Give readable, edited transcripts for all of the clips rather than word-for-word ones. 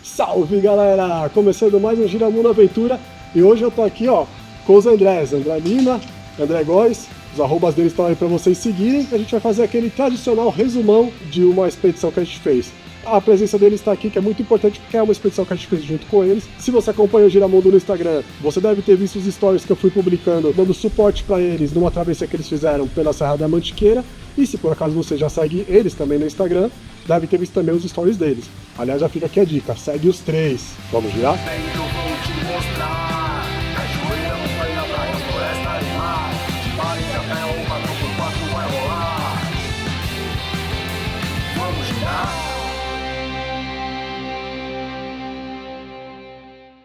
Salve galera! Começando mais um Giramundo Aventura e hoje eu tô aqui com os Andrés, André Lima, André Góes, os arrobas deles estão aí pra vocês seguirem. A gente vai fazer aquele tradicional resumão de uma expedição que a gente fez. A presença deles está aqui, que é muito importante porque é uma expedição que a gente fez junto com eles. Se você acompanha o Giramundo no Instagram, você deve ter visto os stories que eu fui publicando, dando suporte para eles numa travessia que eles fizeram pela Serra da Mantiqueira. E se por acaso você já segue eles também no Instagram, deve ter visto também os stories deles. Aliás, já fica aqui a dica, segue os três. Vamos girar?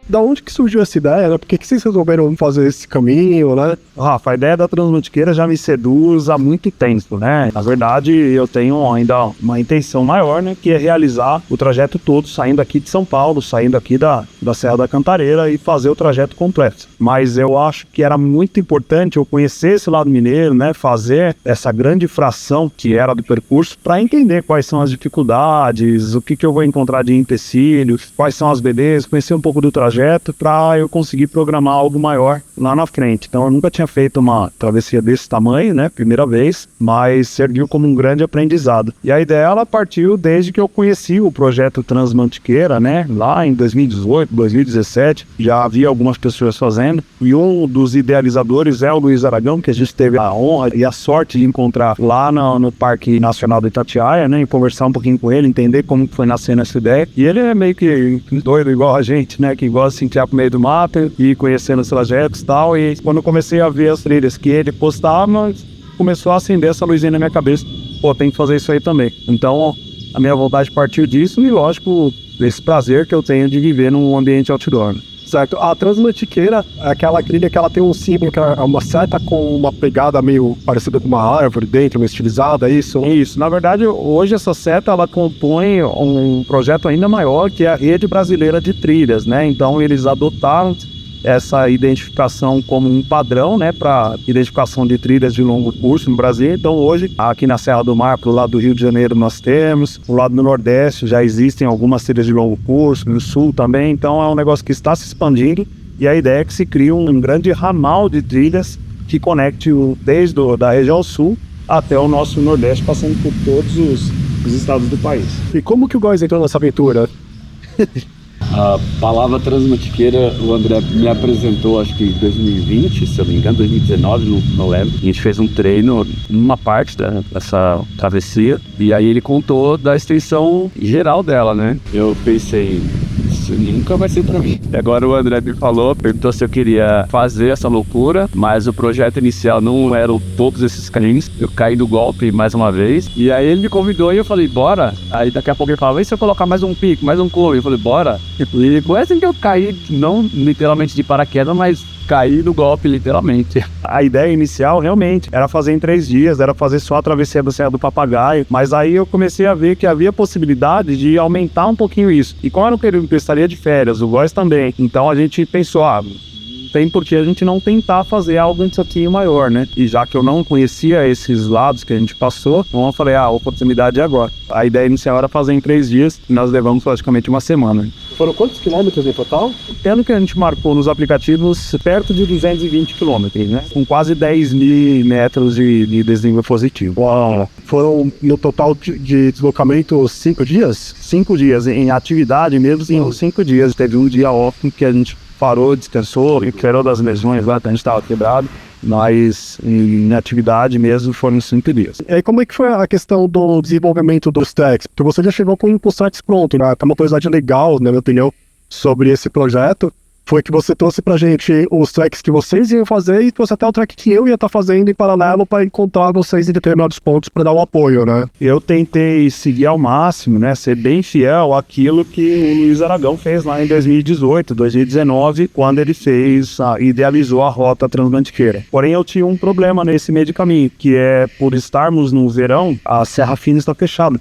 Da onde que surgiu essa ideia, né? Por que vocês resolveram fazer esse caminho, né? Rafa, a ideia da Transmantiqueira já me seduz há muito tempo, né? Na verdade, eu tenho ainda uma intenção maior, né? Que é realizar o trajeto todo, saindo aqui de São Paulo, saindo aqui da Serra da Cantareira e fazer o trajeto completo. Mas eu acho que era muito importante eu conhecer esse lado mineiro, né? Fazer essa grande fração que era do percurso para entender quais são as dificuldades, o que eu vou encontrar de empecilhos, quais são as belezas, conhecer um pouco do trajeto para eu conseguir programar algo maior lá na frente. Então eu nunca tinha feito uma travessia desse tamanho, né, primeira vez, mas serviu como um grande aprendizado. E a ideia ela partiu desde que eu conheci o projeto Transmantiqueira, né, lá em 2018, 2017, já havia algumas pessoas fazendo, e um dos idealizadores é o Luiz Aragão, que a gente teve a honra e a sorte de encontrar lá no Parque Nacional do Itatiaia, né, e conversar um pouquinho com ele, entender como foi nascendo essa ideia. E ele é meio que doido igual a gente, né, que gosta de se enfiar pro meio do mato e conhecendo os trajetos e tal. E quando eu comecei a ver as trilhas que ele postava, começou a acender essa luzinha na minha cabeça. Pô, tem que fazer isso aí também. Então, a minha vontade partiu disso e, lógico, desse prazer que eu tenho de viver num ambiente outdoor. Certo. A Transmantiqueira é aquela trilha que ela tem um símbolo, que é uma seta com uma pegada meio parecida com uma árvore dentro, meio estilizada, é isso? Isso. Na verdade, hoje essa seta, ela compõe um projeto ainda maior, que é a Rede Brasileira de Trilhas, né? Então, eles adotaram essa identificação como um padrão, né, para identificação de trilhas de longo curso no Brasil. Então hoje, aqui na Serra do Mar, pro lado do Rio de Janeiro nós temos, pro lado do Nordeste já existem algumas trilhas de longo curso, no Sul também. Então é um negócio que está se expandindo e a ideia é que se crie um grande ramal de trilhas que conecte desde da região Sul até o nosso Nordeste, passando por todos os estados do país. E como que o Góes entrou nessa aventura? A palavra Transmantiqueira, o André me apresentou, acho que em 2020, se eu não me engano, 2019, não lembro. A gente fez um treino numa parte dessa travessia e aí ele contou da extensão geral dela, né? Eu pensei, isso nunca vai ser pra mim. E agora o André me falou, perguntou se eu queria fazer essa loucura, mas o projeto inicial não eram todos esses caminhos. Eu caí do golpe mais uma vez e aí ele me convidou e eu falei, bora. Aí daqui a pouco ele falou, e se eu colocar mais um pico, mais um clube? Eu falei, bora. E foi assim que eu caí, não literalmente de paraquedas, mas caí no golpe, literalmente. A ideia inicial, realmente, era fazer em 3 dias, era fazer só a travessia da Serra do Papagaio, mas aí eu comecei a ver que havia possibilidade de aumentar um pouquinho isso. E como era um período que eu estaria de férias, o Góes também, então a gente pensou, tem porque a gente não tentar fazer algo um pouquinho maior, né? E já que eu não conhecia esses lados que a gente passou, então eu falei, a oportunidade é agora. A ideia inicial era fazer em 3 dias, e nós levamos praticamente uma semana. Foram quantos quilômetros em total? Pelo que a gente marcou nos aplicativos, perto de 220 quilômetros, né? Com quase 10 mil metros de desnível positivo. Uau! Foram no total de deslocamento 5 dias? 5 dias, em atividade mesmo, em 5 dias. Teve um dia off que a gente parou, descansou, recuperou das lesões lá, a gente estava quebrado, mas em atividade mesmo foram 5 dias. E aí como é que foi a questão do desenvolvimento dos tracks? Porque você já chegou com os tracks prontos, né? Uma curiosidade legal, na minha opinião, sobre esse projeto, foi que você trouxe pra gente os tracks que vocês iam fazer e trouxe até o track que eu ia estar fazendo em paralelo para encontrar vocês em determinados pontos para dar um apoio, né? Eu tentei seguir ao máximo, né, ser bem fiel àquilo que o Luiz Aragão fez lá em 2018, 2019, quando ele idealizou a rota Transmantiqueira. Porém, eu tinha um problema nesse meio de caminho, que é, por estarmos no verão, a Serra Fina está fechada.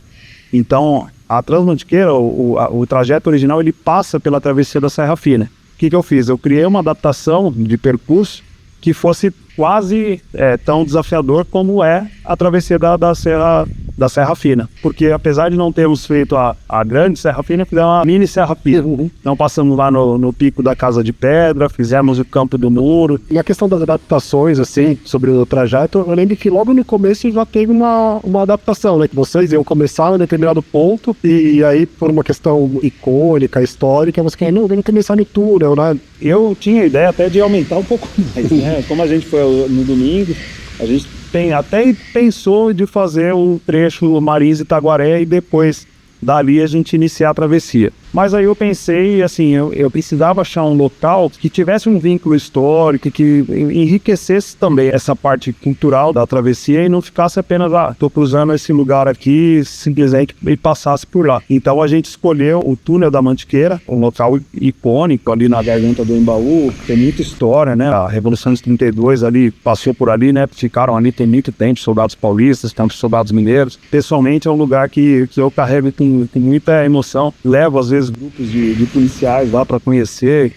Então, a Transmantiqueira, o trajeto original, ele passa pela travessia da Serra Fina. O que eu fiz? Eu criei uma adaptação de percurso que fosse quase tão desafiador como é a travessia da Serra da Serra Fina. Porque apesar de não termos feito a grande Serra Fina, fizemos uma mini Serra Fina. Então passamos lá no pico da Casa de Pedra, fizemos o Campo do Muro. E a questão das adaptações, assim, sobre o trajeto, eu lembro que logo no começo já teve uma adaptação, né? Que vocês iam começar em determinado ponto, e aí, por uma questão icônica, histórica, você quer, não, vamos começar no túnel, né? Eu tinha a ideia até de aumentar um pouco mais, né? Como a gente foi no domingo, a gente até pensou de fazer o trecho Marins e Itaguaré e depois dali a gente iniciar a travessia. Mas aí eu pensei, assim, eu precisava achar um local que tivesse um vínculo histórico, que enriquecesse também essa parte cultural da travessia e não ficasse apenas, tô cruzando esse lugar aqui, simplesmente e passasse por lá. Então a gente escolheu o Túnel da Mantiqueira, um local icônico ali na garganta do Embaú, tem muita história, né? A Revolução de 32 ali, passou por ali, né? Ficaram ali, tem muito tempo, soldados paulistas, tantos soldados mineiros. Pessoalmente é um lugar que eu carrego com muita emoção, levo às vezes grupos de policiais lá para conhecer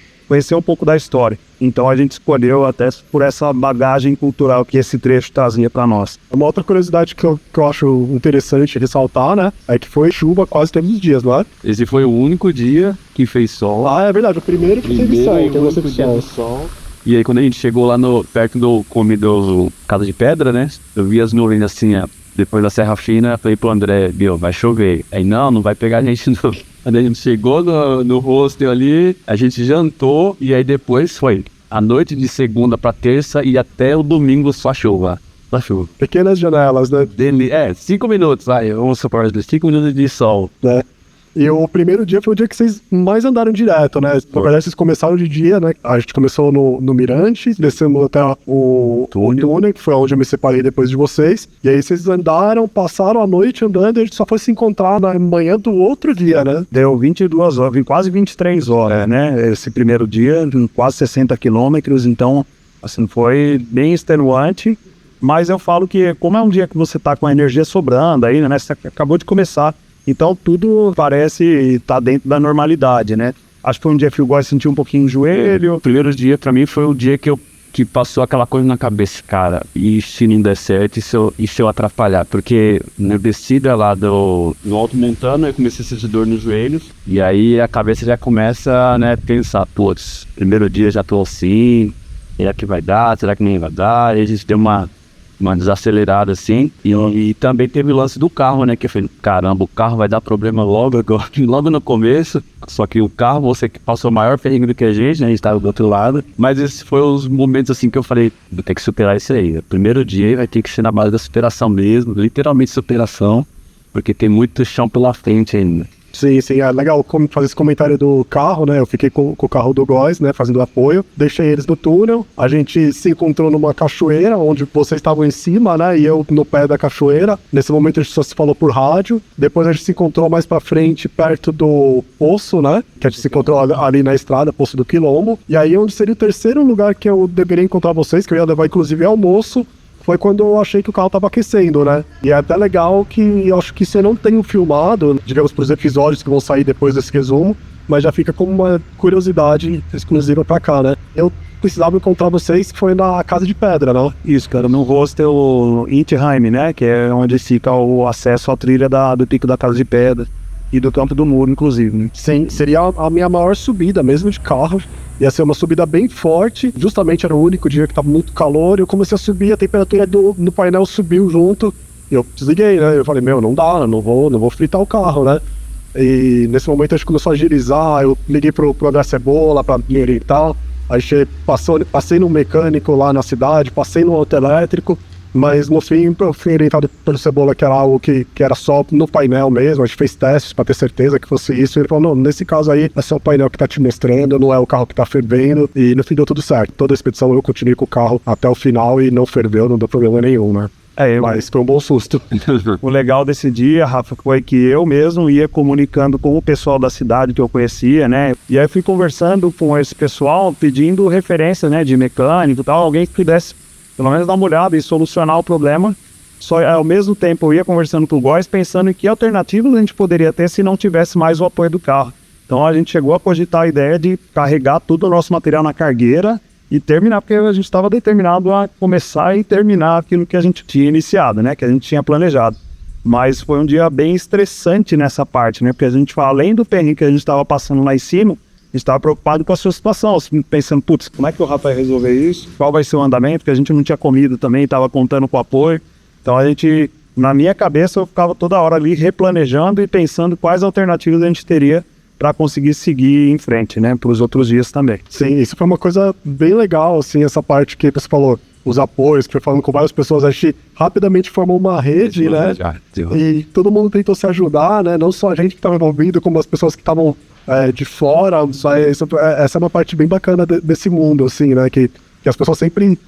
um pouco da história. Então a gente escolheu até por essa bagagem cultural que esse trecho trazia para nós. Uma outra curiosidade que eu acho interessante ressaltar, né, é que foi chuva quase todos os dias, não é? Esse foi o único dia que fez sol. Ah, é verdade, o primeiro que teve sol, E aí quando a gente chegou lá perto do Casa de Pedra, né, eu vi as nuvens assim, depois da Serra Fina, falei pro André, vai chover. Aí não vai pegar a gente não. Quando a gente chegou no hostel ali, a gente jantou e aí depois foi a noite de segunda para terça e até o domingo só chuva. Só chuva. Pequenas janelas, né? 5 minutos, vamos supor, 5 minutos de sol. Né? E o primeiro dia foi o dia que vocês mais andaram direto, né? Na verdade, vocês começaram de dia, né? A gente começou no Mirante, descemos até o túnel, que foi onde eu me separei depois de vocês. E aí vocês andaram, passaram a noite andando e a gente só foi se encontrar na manhã do outro dia, né? Deu 22 horas, quase 23 horas, né? Esse primeiro dia, quase 60 quilômetros, então, assim, foi bem extenuante. Mas eu falo que, como é um dia que você tá com a energia sobrando aí, né? Você acabou de começar. Então tudo parece estar dentro da normalidade, né? Acho que foi um dia que o Góis sentiu um pouquinho o joelho. O primeiro dia pra mim foi o dia que passou aquela coisa na cabeça, cara. E se não der certo, e se eu atrapalhar? Porque na descida lá do Alto Montana eu comecei a sentir dor nos joelhos. E aí a cabeça já começa, né, a pensar, putz, primeiro dia já tô assim, será que vai dar? Será que nem vai dar? E a gente deu uma desacelerada assim, e também teve o lance do carro, né, que eu falei, caramba, o carro vai dar problema logo agora, logo no começo, só que o carro, você que passou maior perigo do que a gente, né, a gente tava do outro lado, mas esses foram os momentos assim que eu falei, vou ter que superar isso aí, o primeiro dia vai ter que ser na base da superação mesmo, literalmente superação, porque tem muito chão pela frente ainda. Sim, é legal fazer esse comentário do carro, né? Eu fiquei com o carro do Góis, né? Fazendo apoio. Deixei eles no túnel. A gente se encontrou numa cachoeira, onde vocês estavam em cima, né? E eu no pé da cachoeira. Nesse momento a gente só se falou por rádio. Depois a gente se encontrou mais pra frente, perto do Poço, né? Que a gente se encontrou ali na estrada, Poço do Quilombo. E aí onde seria o terceiro lugar que eu deveria encontrar vocês, que eu ia levar inclusive almoço, foi quando eu achei que o carro tava aquecendo, né? E é até legal que eu acho que você não tem filmado, digamos, pros episódios que vão sair depois desse resumo, mas já fica como uma curiosidade exclusiva pra cá, né? Eu precisava encontrar vocês, que foi na Casa de Pedra, não? Isso, cara, no hostel Intiheim, né? Que é onde fica o acesso à trilha do Pico da Casa de Pedra. E do Campo do Muro, inclusive, né? Sim, seria a minha maior subida, mesmo de carro. Ia ser uma subida bem forte. Justamente era o único dia que estava muito calor. Eu comecei a subir, a temperatura no painel subiu junto. E eu desliguei, né? Eu falei, não dá, não vou fritar o carro, né? E nesse momento a gente começou a agilizar. Eu liguei pro André Cebola pra me orientar. Aí passei no mecânico lá na cidade, passei no auto elétrico. Mas no fim, eu fui orientado pelo Cebola, que era algo que era só no painel mesmo. A gente fez testes para ter certeza que fosse isso. Ele falou, não, nesse caso aí é só o painel que tá te mostrando, não é o carro que tá fervendo. E no fim deu tudo certo. Toda a expedição eu continuei com o carro até o final e não ferveu, não deu problema nenhum, né? Mas foi um bom susto. O legal desse dia, Rafa, foi que eu mesmo ia comunicando com o pessoal da cidade que eu conhecia, né? E aí fui conversando com esse pessoal, pedindo referência, né, de mecânico e tal, alguém que pudesse pelo menos dar uma olhada e solucionar o problema. Só ao mesmo tempo eu ia conversando com o Góis, pensando em que alternativas a gente poderia ter se não tivesse mais o apoio do carro. Então a gente chegou a cogitar a ideia de carregar todo o nosso material na cargueira e terminar, porque a gente estava determinado a começar e terminar aquilo que a gente tinha iniciado, né? Que a gente tinha planejado. Mas foi um dia bem estressante nessa parte, né? Porque a gente, além do perrengue que a gente estava passando lá em cima, a gente estava preocupado com a sua situação, pensando, putz, como é que o Rafa vai resolver isso? Qual vai ser o andamento? Porque a gente não tinha comido também, estava contando com o apoio. Então a gente, na minha cabeça, eu ficava toda hora ali replanejando e pensando quais alternativas a gente teria para conseguir seguir em frente, né? Para os outros dias também. Sim, isso foi uma coisa bem legal, assim, essa parte que você falou, os apoios, que foi falando com várias pessoas, a gente rapidamente formou uma rede, né? E todo mundo tentou se ajudar, né? Não só a gente que estava envolvido, como as pessoas que estavam de fora. Essa é uma parte bem bacana desse mundo, assim, né? Que as pessoas sempre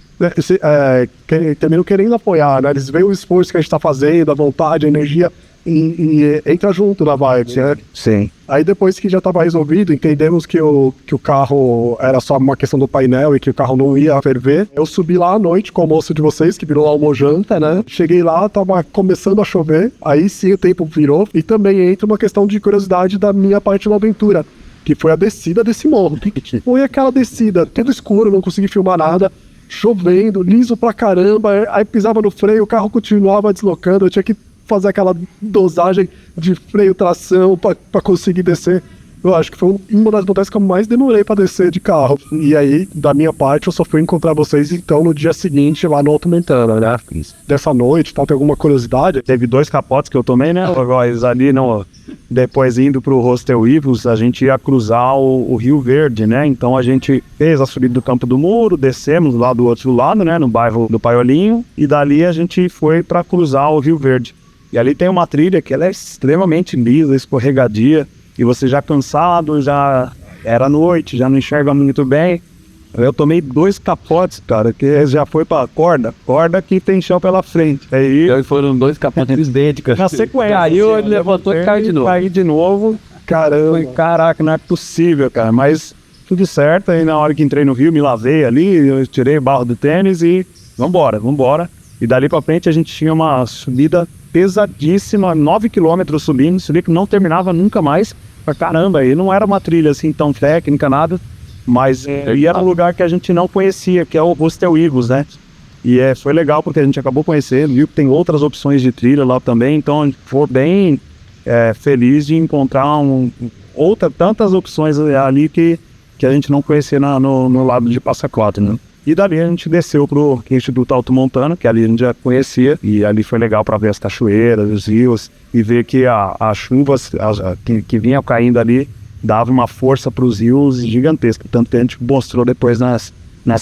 terminam querendo apoiar, né? Eles veem o esforço que a gente está fazendo, a vontade, a energia, e entra junto na vibe, né? Sim. Aí depois que já estava resolvido, entendemos que o carro era só uma questão do painel e que o carro não ia ferver. Eu subi lá à noite com o almoço de vocês, que virou almojanta, né? Cheguei lá, tava começando a chover, aí sim o tempo virou. E também entra uma questão de curiosidade da minha parte da aventura, que foi a descida desse morro. Que foi aquela descida, tudo escuro, não consegui filmar nada, chovendo, liso pra caramba, aí pisava no freio, o carro continuava deslocando, eu tinha que fazer aquela dosagem de freio, tração para conseguir descer. Eu acho que foi uma das montanhas que eu mais demorei para descer de carro. E aí, da minha parte, eu só fui encontrar vocês então no dia seguinte lá no Alto Mentana, né? Dessa noite, tal, tem alguma curiosidade? Teve 2 capotes que eu tomei, né? Ali, depois indo pro Hostel Ivos, a gente ia cruzar o Rio Verde, né? Então a gente fez a subida do Campo do Muro, descemos lá do outro lado, né? No bairro do Paiolinho. E dali a gente foi para cruzar o Rio Verde. E ali tem uma trilha que ela é extremamente lisa, escorregadia, e você já cansado, já era noite, já não enxerga muito bem. Eu tomei 2 capotes, cara, que já foi pra corda que tem chão pela frente. Aí Então foram 2 capotes idênticos. na sequência, Caiu, ele levantou e caiu de novo. Caí de novo. Caramba. Falei, caraca, não é possível, cara. Mas tudo certo, aí na hora que entrei no rio, me lavei ali, eu tirei o barro do tênis e vambora. E dali pra frente a gente tinha uma subida pesadíssima, 9 km subindo, subia que não terminava nunca mais. Pra caramba, e não era uma trilha assim tão técnica, nada, mas e era um lugar que a gente não conhecia, que é o Hostel Ivos, né? E foi legal porque a gente acabou conhecendo, viu que tem outras opções de trilha lá também, então a gente foi bem feliz de encontrar tantas opções ali que a gente não conhecia no lado de Passa Quatro, né? E dali a gente desceu pro Instituto Alto Montano, que ali a gente já conhecia, e ali foi legal para ver as cachoeiras, os rios, e ver que as chuvas que vinham caindo ali dava uma força para os rios gigantesca, tanto que a gente mostrou depois nas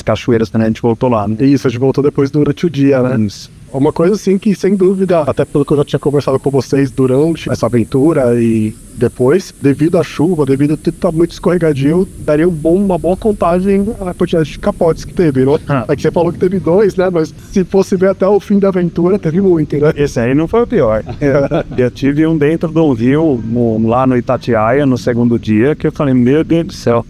cachoeiras, né? A gente voltou lá, né? Isso, a gente voltou depois durante o dia, né? Isso. Uma coisa assim que, sem dúvida, até pelo que eu já tinha conversado com vocês durante essa aventura e depois, devido à chuva, devido a tudo estar muito escorregadio, daria uma boa contagem a quantidade de capotes que teve, né? É que você falou que teve 2, né? Mas se fosse ver até o fim da aventura, teve muito, né? Esse aí não foi o pior. Eu tive um dentro do rio, lá no Itatiaia, no segundo dia, que eu falei, meu Deus do céu,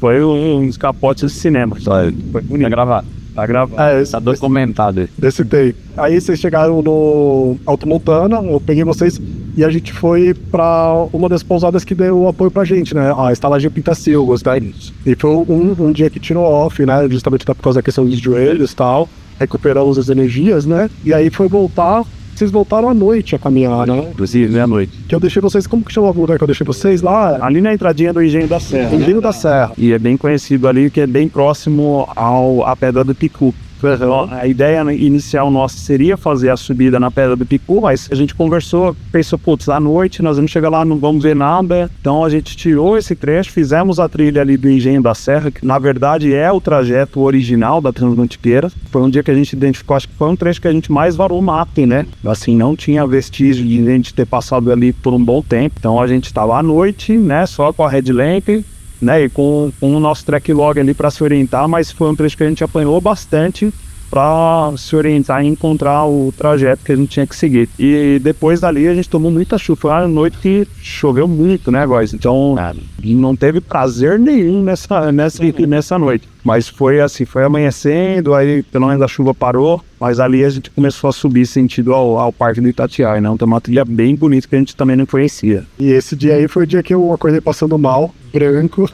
foi uns capotes de cinema. Foi bonito. Tá gravado. Tá gravado. Tá documentado. Desse take. Aí vocês chegaram no Alto Montana, eu peguei vocês e a gente foi pra uma das pousadas que deu apoio pra gente, né? A estalagem Pintacilgos, né? E foi um dia que tirou off, né? Justamente por causa da questão dos joelhos e tal. Recuperamos as energias, né? E aí foi voltar. Vocês voltaram à noite a caminhar, né? Inclusive, meia-noite. Que eu deixei vocês, como que chama o lugar que eu deixei vocês lá? Ali na entradinha do Engenho da Serra. Engenho da Serra. E é bem conhecido ali, que é bem próximo à Pedra do Picu. A ideia inicial nossa seria fazer a subida na Pedra do Picu, mas a gente conversou, pensou, putz, à noite nós vamos chegar lá, não vamos ver nada. Então a gente tirou esse trecho, fizemos a trilha ali do Engenho da Serra, que na verdade é o trajeto original da Transmantiqueira. Foi um dia que a gente identificou, acho que foi um trecho que a gente mais varou o mapping, né? Assim, não tinha vestígio de a gente ter passado ali por um bom tempo. Então a gente estava à noite, né, só com a headlamp, né, e com o nosso track log ali para se orientar, mas foi um trecho que a gente apanhou bastante para se orientar e encontrar o trajeto que a gente tinha que seguir. E depois dali a gente tomou muita chuva, foi uma noite que choveu muito, né, guys? Então não teve prazer nenhum nessa noite. Mas foi assim, foi amanhecendo, aí pelo menos a chuva parou, mas ali a gente começou a subir sentido ao Parque do Itatiaia, né? Então uma trilha bem bonita que a gente também não conhecia. E esse dia aí foi o dia que eu acordei passando mal, branco,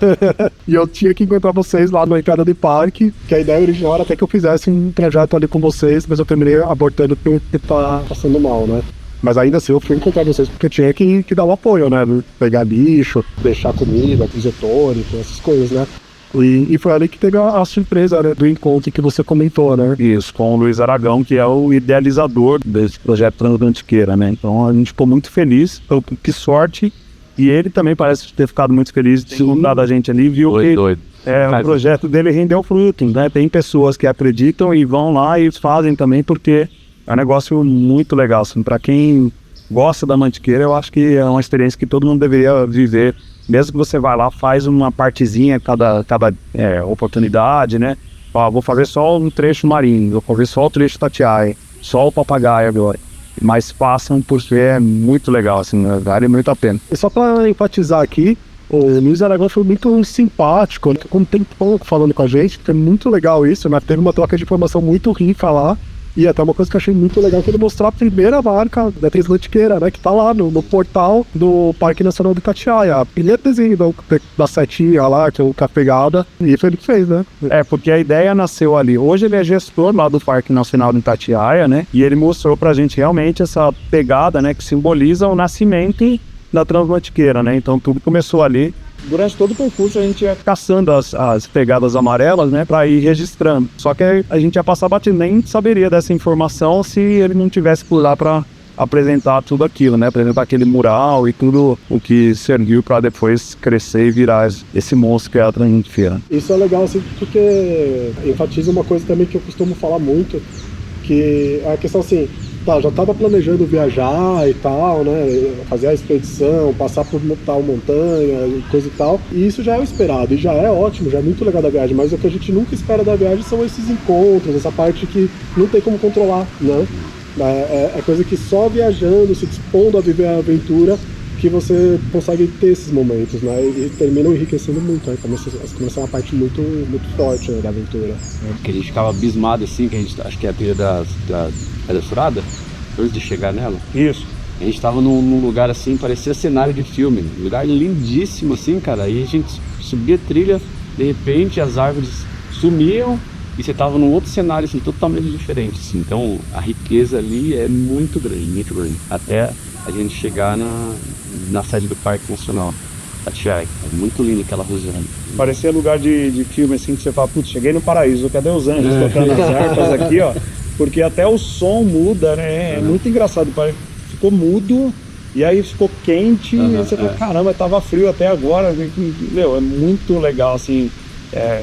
e eu tinha que encontrar vocês lá na entrada do parque, que a ideia original era até que eu fizesse um trajeto ali com vocês, mas eu terminei abortando porque tá passando mal, né? Mas ainda assim eu fui encontrar vocês porque tinha que dar o apoio, né? Pegar lixo, deixar comida, isotônico, essas coisas, né? E foi ali que teve a surpresa, né, do encontro que você comentou, né? Isso, com o Luiz Aragão, que é o idealizador desse projeto Transatlantiqueira, né? Então a gente ficou muito feliz, que sorte. E ele também parece ter ficado muito feliz de ter encontrado a gente ali, viu? Doido. O projeto dele rendeu fruto, né? Tem pessoas que acreditam e vão lá e fazem também, porque é um negócio muito legal, assim, para quem gosta da Mantiqueira, eu acho que é uma experiência que todo mundo deveria viver. Mesmo que você vá lá, faz uma partezinha cada oportunidade, né? Ó, vou fazer só um trecho marinho, vou fazer só o trecho Itatiaia, só o Papagaio agora. Mas façam, porque é muito legal, assim, vale muito a pena. E só para enfatizar aqui, o Luiz Aragão foi muito simpático, como tem pouco falando com a gente, é muito legal isso, né? Teve uma troca de informação muito rica lá. E até uma coisa que eu achei muito legal, que ele mostrou a primeira marca da Transatlantiqueira, né? Que tá lá no portal do Parque Nacional do Itatiaia. Ele é desenho da setinha lá, que é a pegada, e foi ele que fez, né? Porque a ideia nasceu ali. Hoje ele é gestor lá do Parque Nacional do Itatiaia, né? E ele mostrou pra gente realmente essa pegada, né? Que simboliza o nascimento da Transatlantiqueira, né? Então tudo começou ali. Durante todo o percurso a gente ia caçando as pegadas amarelas, né, para ir registrando. Só que a gente ia passar batido, nem saberia dessa informação se ele não tivesse por lá para apresentar tudo aquilo, né, apresentar aquele mural e tudo o que serviu para depois crescer e virar esse monstro que é a Transatlantiqueira. Isso é legal, assim, porque enfatiza uma coisa também que eu costumo falar muito, que é a questão assim, já estava planejando viajar e tal, né, fazer a expedição, passar por tal montanha e coisa e tal, e isso já é o esperado, e já é ótimo, já é muito legal da viagem, mas o que a gente nunca espera da viagem são esses encontros, essa parte que não tem como controlar, né, é coisa que só viajando, se dispondo a viver a aventura, que você consegue ter esses momentos, né, e terminam enriquecendo muito, né, começa uma parte muito, muito forte, né, da aventura. Porque a gente ficava abismado assim, que a gente, acho que é a trilha da Furada, antes de chegar nela. Isso. A gente tava num lugar assim, parecia cenário de filme, um lugar lindíssimo assim, cara, aí a gente subia a trilha, de repente as árvores sumiam e você tava num outro cenário assim, totalmente diferente, assim. Então a riqueza ali é muito grande, até a gente chegar na sede do Parque Nacional. É muito lindo aquela região. Parecia lugar de filme assim, que você fala, putz, cheguei no paraíso, cadê os anjos tocando as harpas aqui, ó? Porque até o som muda, né? É muito engraçado, ficou mudo e aí ficou quente e você fala, caramba, tava frio até agora. Meu, é muito legal, assim,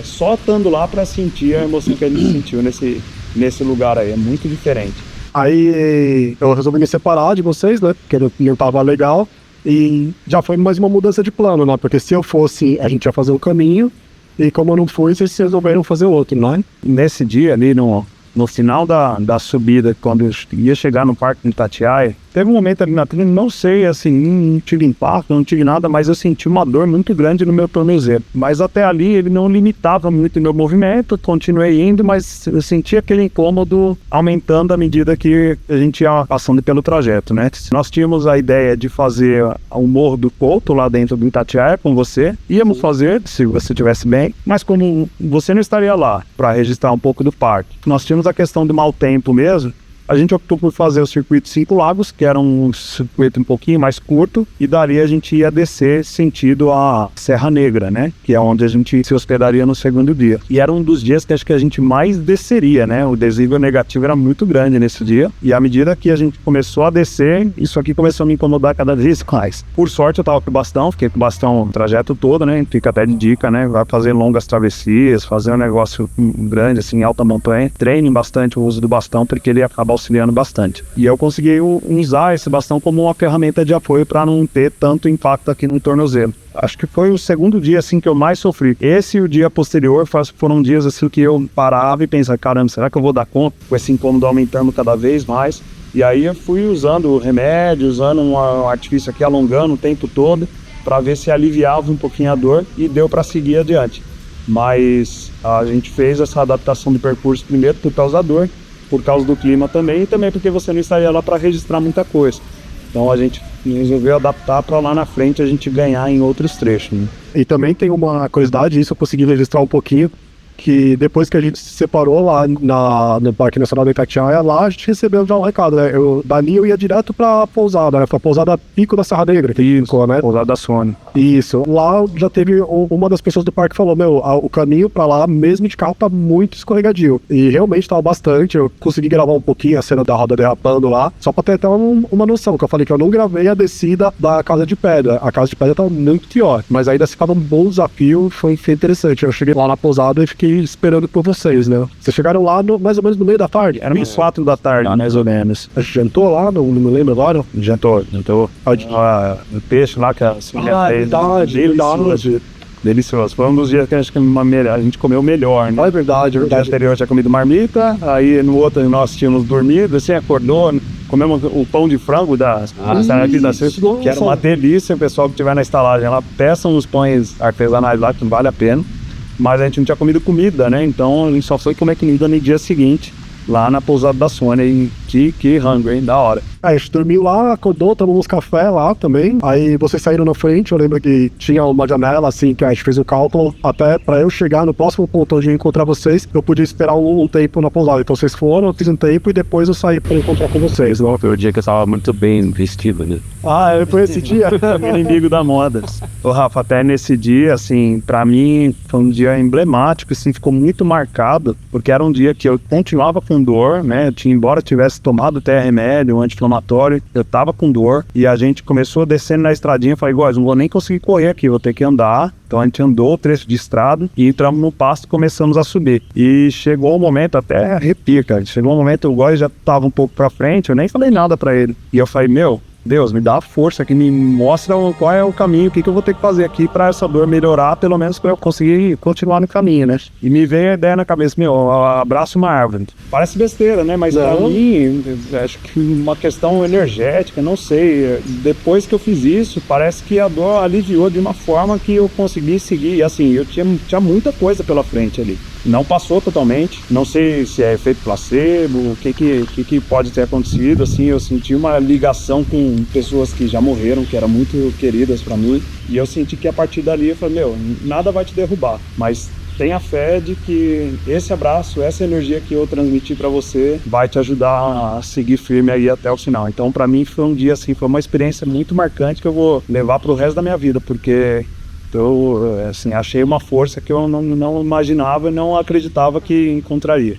só estando lá para sentir a emoção que a gente sentiu nesse lugar aí, é muito diferente. Aí eu resolvi me separar de vocês, né? Porque não tava legal. E já foi mais uma mudança de plano, né? Porque se eu fosse, a gente ia fazer um caminho. E como eu não fui, vocês resolveram fazer outro, né? Nesse dia ali, no final da subida, quando eu ia chegar no Parque do Itatiaia, teve um momento ali na trilha, não sei, assim, não tive impacto, não tive nada, mas eu senti uma dor muito grande no meu tornozelo. Mas até ali ele não limitava muito o meu movimento, continuei indo, mas eu senti aquele incômodo aumentando à medida que a gente ia passando pelo trajeto, né? Nós tínhamos a ideia de fazer o Morro do Couto lá dentro do Itatiaia com você, íamos fazer, se você estivesse bem, mas como você não estaria lá para registrar um pouco do parque, nós tínhamos a questão do mau tempo mesmo, a gente optou por fazer o circuito 5 Lagos, que era um circuito um pouquinho mais curto, e dali a gente ia descer sentido a Serra Negra, né? Que é onde a gente se hospedaria no segundo dia. E era um dos dias que acho que a gente mais desceria, né? O desnível negativo era muito grande nesse dia, e à medida que a gente começou a descer, isso aqui começou a me incomodar cada vez mais. Por sorte eu tava com o bastão, fiquei com o bastão o trajeto todo, né? Fica até de dica, né? Vai fazer longas travessias, fazer um negócio grande, assim, alta montanha. Treinem bastante o uso do bastão, porque ele acaba auxiliando bastante. E eu consegui usar esse bastão como uma ferramenta de apoio para não ter tanto impacto aqui no tornozelo. Acho que foi o segundo dia assim que eu mais sofri. Esse e o dia posterior foram dias assim que eu parava e pensava, caramba, será que eu vou dar conta com esse incômodo aumentando cada vez mais? E aí eu fui usando remédio, usando um artifício aqui, alongando o tempo todo, para ver se aliviava um pouquinho a dor, e deu para seguir adiante. Mas a gente fez essa adaptação de percurso primeiro por causa da dor, por causa do clima também, e também porque você não estaria lá para registrar muita coisa. Então a gente resolveu adaptar para lá na frente a gente ganhar em outros trechos, né? E também tem uma curiosidade, isso eu consegui registrar um pouquinho, que depois que a gente se separou lá no Parque Nacional da Itatiaia, lá a gente recebeu já um recado, né? Dali eu ia direto pra pousada, né? Pra pousada Pico da Serra Negra, que ficou, né? Pousada da Sony. Isso. Lá já teve uma das pessoas do parque falou, o caminho pra lá, mesmo de carro, tá muito escorregadio. E realmente tava bastante. Eu consegui gravar um pouquinho a cena da roda derrapando lá, só pra ter até uma noção, que eu falei que eu não gravei a descida da Casa de Pedra. A Casa de Pedra tava muito pior, mas ainda ficava um bom desafio, foi interessante. Eu cheguei lá na pousada e fiquei esperando por vocês, né? Vocês chegaram lá mais ou menos no meio da tarde? Era umas 4 da tarde, mais ou menos. A gente jantou lá? Não me lembro agora. Jantou. O peixe lá que a senhora fez. Verdade. Delicioso. Foi um dos dias que a gente comeu melhor, né? É verdade. No dia anterior tinha comido marmita, aí no outro nós tínhamos dormido, assim, acordou, comemos o pão de frango da aqui da Sexta, que era uma delícia. O pessoal que estiver na estalagem lá, peçam os pães artesanais lá, que vale a pena. Mas a gente não tinha comido comida, né? Então a gente só foi comer comida no dia seguinte, lá na pousada da Sony. Que hungry, hein? Da hora. A gente dormiu lá, acordou, tomamos café lá também. Aí vocês saíram na frente, eu lembro que tinha uma janela assim, que a gente fez o cálculo, até pra eu chegar no próximo ponto onde eu encontrar vocês, eu podia esperar um tempo na pousada. Então vocês foram, eu fiz um tempo e depois eu saí pra encontrar com vocês, né? Foi o dia que eu estava muito bem vestido, né? Foi esse dia? Inimigo da moda. Ô Rafa, até nesse dia, assim, pra mim foi um dia emblemático, assim, ficou muito marcado, porque era um dia que eu continuava com dor, né? Embora tivesse tomado até remédio, anti-inflamatório, eu tava com dor, e a gente começou descendo na estradinha, falei, não vou nem conseguir correr aqui, vou ter que andar. Então a gente andou o trecho de estrada e entramos no pasto e começamos a subir. E chegou um momento, até arrepia, cara, chegou um momento, o Góis já tava um pouco pra frente, eu nem falei nada pra ele. E eu falei, Deus, me dá a força que me mostra qual é o caminho, o que eu vou ter que fazer aqui para essa dor melhorar, pelo menos para eu conseguir continuar no caminho, né? E me veio a ideia na cabeça, abraço uma árvore. Parece besteira, né? Mas para mim, acho que uma questão energética, não sei. Depois que eu fiz isso, parece que a dor aliviou de uma forma que eu consegui seguir. E assim, eu tinha muita coisa pela frente ali. Não passou totalmente, não sei se é efeito placebo, o que pode ter acontecido, assim, eu senti uma ligação com pessoas que já morreram, que eram muito queridas para mim, e eu senti que a partir dali eu falei, nada vai te derrubar, mas tenha fé de que esse abraço, essa energia que eu transmiti para você vai te ajudar a seguir firme aí até o final. Então para mim foi um dia assim, foi uma experiência muito marcante que eu vou levar pro resto da minha vida, porque eu, assim, achei uma força que eu não imaginava e não acreditava que encontraria.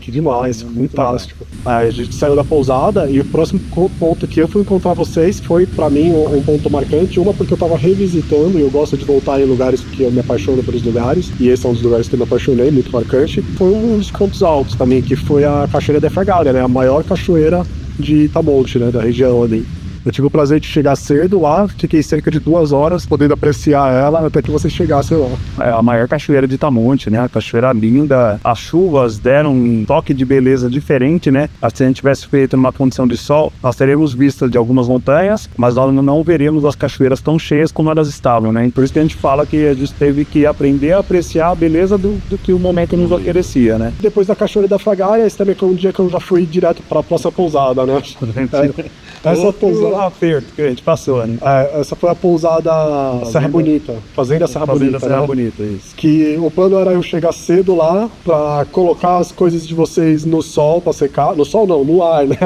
Que demais, fantástico. A gente saiu da pousada e o próximo ponto que eu fui encontrar vocês foi pra mim um ponto marcante. Uma porque eu tava revisitando e eu gosto de voltar em lugares que eu me apaixono pelos lugares, e esse é um dos lugares que eu me apaixonei, muito marcante. Foi um dos pontos altos também, que foi a Cachoeira de Fergalha, né? A maior cachoeira de Itamonte, né? Da região ali. Eu tive o prazer de chegar cedo lá, fiquei cerca de 2 horas podendo apreciar ela até que vocês chegassem lá. É a maior cachoeira de Itamonte, né? A cachoeira linda. As chuvas deram um toque de beleza diferente, né? Se a gente tivesse feito numa condição de sol, nós teríamos vistas de algumas montanhas, mas nós não veríamos as cachoeiras tão cheias como elas estavam, né? Por isso que a gente fala que a gente teve que aprender a apreciar a beleza do que o momento nos oferecia, né? Depois da Cachoeira da Fergalha, esse também foi um dia que eu já fui direto para a próxima pousada, né? Essa pousada aperto que a gente passou, né? Essa foi a pousada Serra Bonita, Fazenda Serra Bonita, Serra né? Bonita, isso. Que o plano era eu chegar cedo lá pra colocar as coisas de vocês no sol pra secar, no sol não, no ar, né?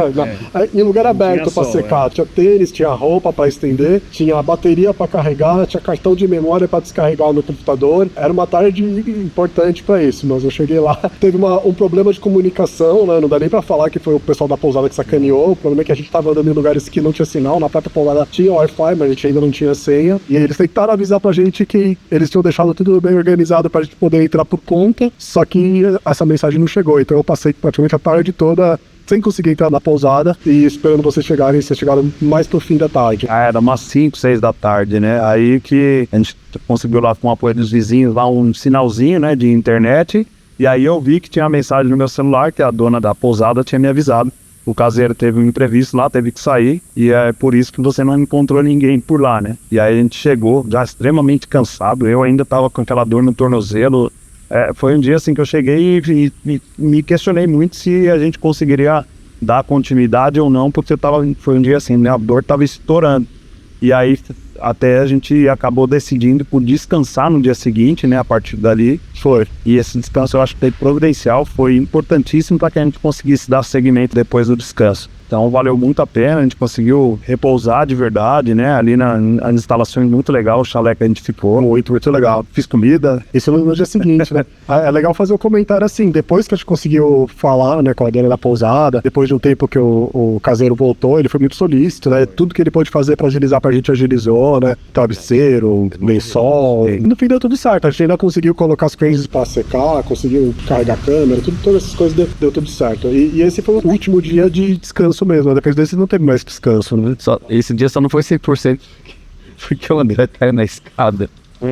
Em lugar aberto pra secar. Tinha tênis, tinha roupa pra estender, tinha bateria pra carregar, tinha cartão de memória pra descarregar no computador. Era uma tarde importante pra isso, mas eu cheguei lá, teve um problema de comunicação, né? Não dá nem pra falar que foi o pessoal da pousada que sacaneou. O problema é que a gente tava andando em lugares que não tinha sinal, na própria pousada tinha Wi-Fi, mas a gente ainda não tinha senha, e eles tentaram avisar pra gente que eles tinham deixado tudo bem organizado pra gente poder entrar por conta, só que essa mensagem não chegou, então eu passei praticamente a tarde toda sem conseguir entrar na pousada e esperando vocês chegaram mais pro fim da tarde. Era umas 5, 6 da tarde, né? Aí que a gente conseguiu lá com o apoio dos vizinhos lá um sinalzinho, né, de internet, e aí eu vi que tinha uma mensagem no meu celular que a dona da pousada tinha me avisado. O caseiro teve um imprevisto lá, teve que sair, e é por isso que você não encontrou ninguém por lá, né? E aí a gente chegou já extremamente cansado, eu ainda tava com aquela dor no tornozelo. Foi um dia assim que eu cheguei e me questionei muito se a gente conseguiria dar continuidade ou não, porque foi um dia assim, né? A dor tava estourando. E aí até a gente acabou decidindo por descansar no dia seguinte, né, a partir dali. Foi. E esse descanso eu acho que foi providencial, foi importantíssimo para que a gente conseguisse dar seguimento depois do descanso. Então valeu muito a pena, a gente conseguiu repousar de verdade, né? Ali nas instalações muito legal, o chalé que a gente ficou. Muito legal. Fiz comida. Isso no dia seguinte, né? É legal fazer o comentário assim, depois que a gente conseguiu falar, né, com a dele da pousada, depois de um tempo que o caseiro voltou, ele foi muito solícito, né? Tudo que ele pôde fazer pra agilizar pra gente agilizou, né? Travesseiro, lençol. No fim deu tudo certo. A gente ainda conseguiu colocar as cranes pra secar, conseguiu carregar a câmera, todas essas coisas deu tudo certo. E esse foi o último dia de descanso mesmo. Depois desse não teve mais descanso, né? Esse dia só não foi 100%, porque o André caiu na escada.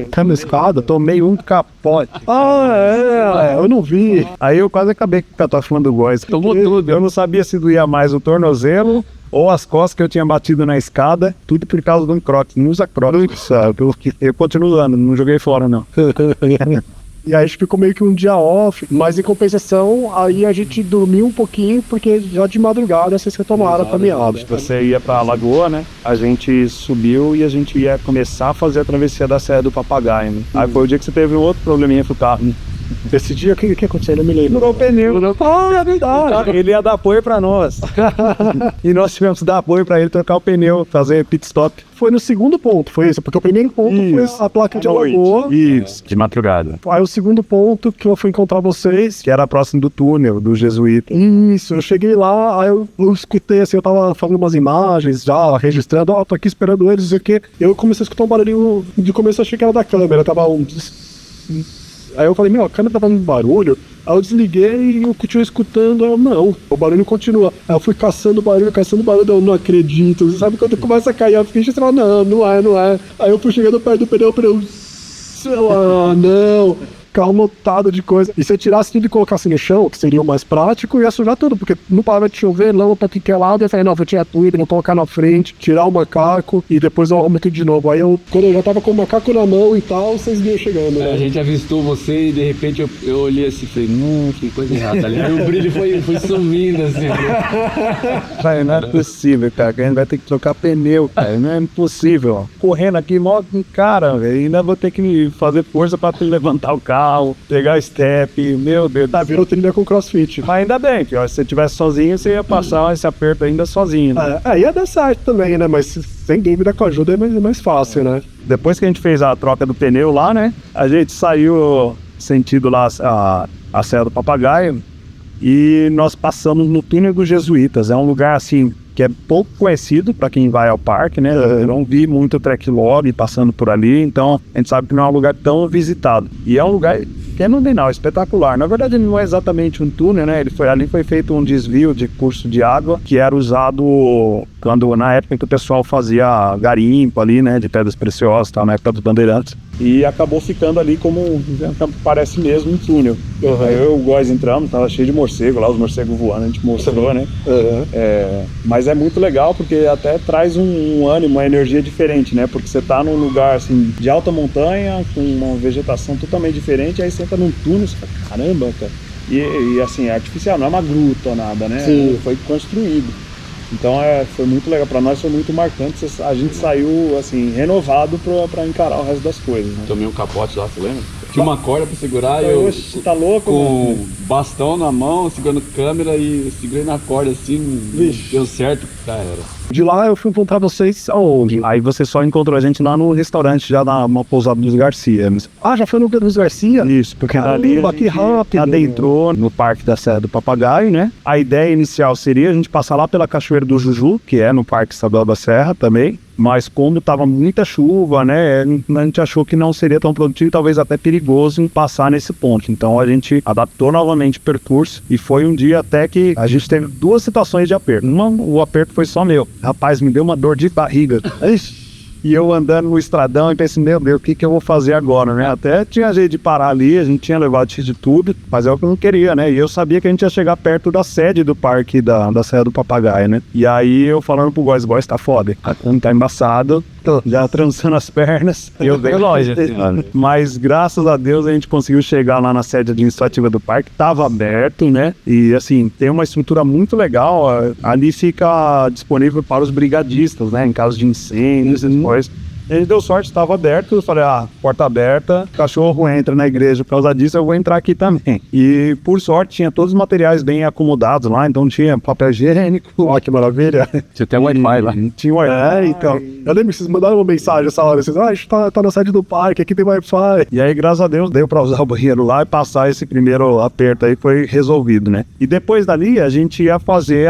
Caiu na escada, tomei um capote. Eu não vi. Aí eu quase acabei com o catafã do Góis. Tomou tudo. Eu não sabia se doía mais o tornozelo ou as costas que eu tinha batido na escada, tudo por causa de um croque. Não usa croque, sabe? Eu continuo usando, não joguei fora, não. E aí a gente ficou meio que um dia off, mas em compensação, aí a gente dormiu um pouquinho, porque já de madrugada vocês retomaram a caminhada. Você ia pra Lagoa, né? A gente subiu e a gente ia começar a fazer a travessia da Serra do Papagaio, né? Aí foi o dia que você teve um outro probleminha com o carro. Esse dia, o que aconteceu? Eu não me lembro. Furou o pneu. É verdade. Ele ia dar apoio pra nós. E nós tivemos que dar apoio pra ele trocar o pneu, fazer pit stop. Foi no segundo ponto, foi isso, porque o primeiro ponto foi a placa de Alagoa. Isso. De madrugada. Aí o segundo ponto que eu fui encontrar vocês, Que era próximo do túnel, do Jesuíta. isso, eu cheguei lá, aí eu escutei assim, eu tava fazendo umas imagens já, registrando, tô aqui esperando eles, não sei o quê. Eu comecei a escutar um barulhinho, de começo eu achei que era da câmera, tava um... Aí eu falei, a câmera tá fazendo barulho. Aí eu desliguei e eu continuei escutando. Aí eu, não, o barulho continua. Aí eu fui caçando barulho, eu não acredito. Você sabe quando começa a cair a ficha, você fala, não é. Aí eu fui chegando perto do pneu, não. Carro lotado de coisa. E se eu tirasse tudo e colocasse no chão, que seria o mais prático, ia sujar tudo, porque não parava de chover, lama pra tudo que é lado. Eu falei, não, vou tirar tudo, vou colocar na frente, tirar o macaco e depois eu arrumo tudo de novo. Aí quando eu já tava com o macaco na mão e tal, vocês vinham chegando, né? A gente avistou você e de repente eu olhei assim e falei, que coisa errada ali. Aí o brilho foi sumindo assim. Vai, não é possível, cara, que a gente vai ter que trocar pneu, cara, não é impossível. Ó. Correndo aqui, mó cara, velho, ainda vou ter que fazer força pra levantar o carro, pegar step, meu Deus. Tá, virou trilha com crossfit. Mas ainda bem, que ó, se você estivesse sozinho, você ia passar esse aperto ainda sozinho, né? Ia dar certo também, né? Mas sem dúvida com a ajuda é mais fácil, né? Depois que a gente fez a troca do pneu lá, né? A gente saiu sentido lá a Serra do Papagaio e nós passamos no túnel dos Jesuítas. É um lugar assim que é pouco conhecido para quem vai ao parque, né? Eu não vi muito track log passando por ali, então a gente sabe que não é um lugar tão visitado. E é um lugar fenomenal, espetacular. Na verdade não é exatamente um túnel, né? Ali foi feito um desvio de curso de água que era usado na época que o pessoal fazia garimpo ali, né? De pedras preciosas, tal, na época dos bandeirantes. E acabou ficando ali como, parece mesmo um túnel. Aí eu e o Góis entramos, tava cheio de morcego lá, os morcegos voando, a gente mostrou, né? Mas é muito legal porque até traz um ânimo, uma energia diferente, né? Porque você tá num lugar assim de alta montanha, com uma vegetação totalmente diferente, aí você entra num túnel, você fala, caramba, cara. E assim, é artificial, não é uma gruta ou nada, né? Sim. Foi construído. Então foi muito legal, pra nós foi muito marcante, a gente saiu assim, renovado pra encarar o resto das coisas, né? Tomei um capote lá, você lembra? Tinha uma corda pra segurar e Oxe, tá louco, com mano? bastão na mão, segurando câmera e segurei na corda assim, deu certo, já era. De lá eu fui encontrar vocês aonde? Aí você só encontrou a gente lá no restaurante, já na pousada dos Garcia. Já foi no dos Garcia? Isso, porque ali a que gente rápido. adentrou no Parque da Serra do Papagaio, né? A ideia inicial seria a gente passar lá pela Cachoeira do Juju, que é no Parque Estadual da Serra também. Mas como estava muita chuva, né, a gente achou que não seria tão produtivo e talvez até perigoso passar nesse ponto. Então a gente adaptou novamente o percurso e foi um dia até que a gente teve duas situações de aperto. O aperto foi só meu. Rapaz, me deu uma dor de barriga. E eu andando no estradão e pensei, meu Deus, o que eu vou fazer agora, né? Até tinha jeito de parar ali, a gente tinha levado X de tudo, mas é o que eu não queria, né? E eu sabia que a gente ia chegar perto da sede do parque da Serra do Papagaio, né? E aí eu falando pro Góis, tá foda, tá embaçado, já trançando as pernas. Eu bem longe, assim, mas graças a Deus a gente conseguiu chegar lá na sede administrativa do parque, tava aberto, né? E assim, tem uma estrutura muito legal, ali fica disponível para os brigadistas, né? Em caso de incêndios e coisas. A gente deu sorte, estava aberto, eu falei, porta aberta, cachorro entra na igreja por causa disso, eu vou entrar aqui também. E por sorte tinha todos os materiais bem acomodados lá, então tinha papel higiênico. Ó, que maravilha. Tinha até Wi-Fi lá. Tinha Wi-Fi. Então. Eu lembro que vocês mandaram uma mensagem essa hora, vocês, a gente tá na sede do parque, aqui tem Wi-Fi. E aí, graças a Deus, deu pra usar o banheiro lá e passar esse primeiro aperto aí, foi resolvido, né? E depois dali, a gente ia fazer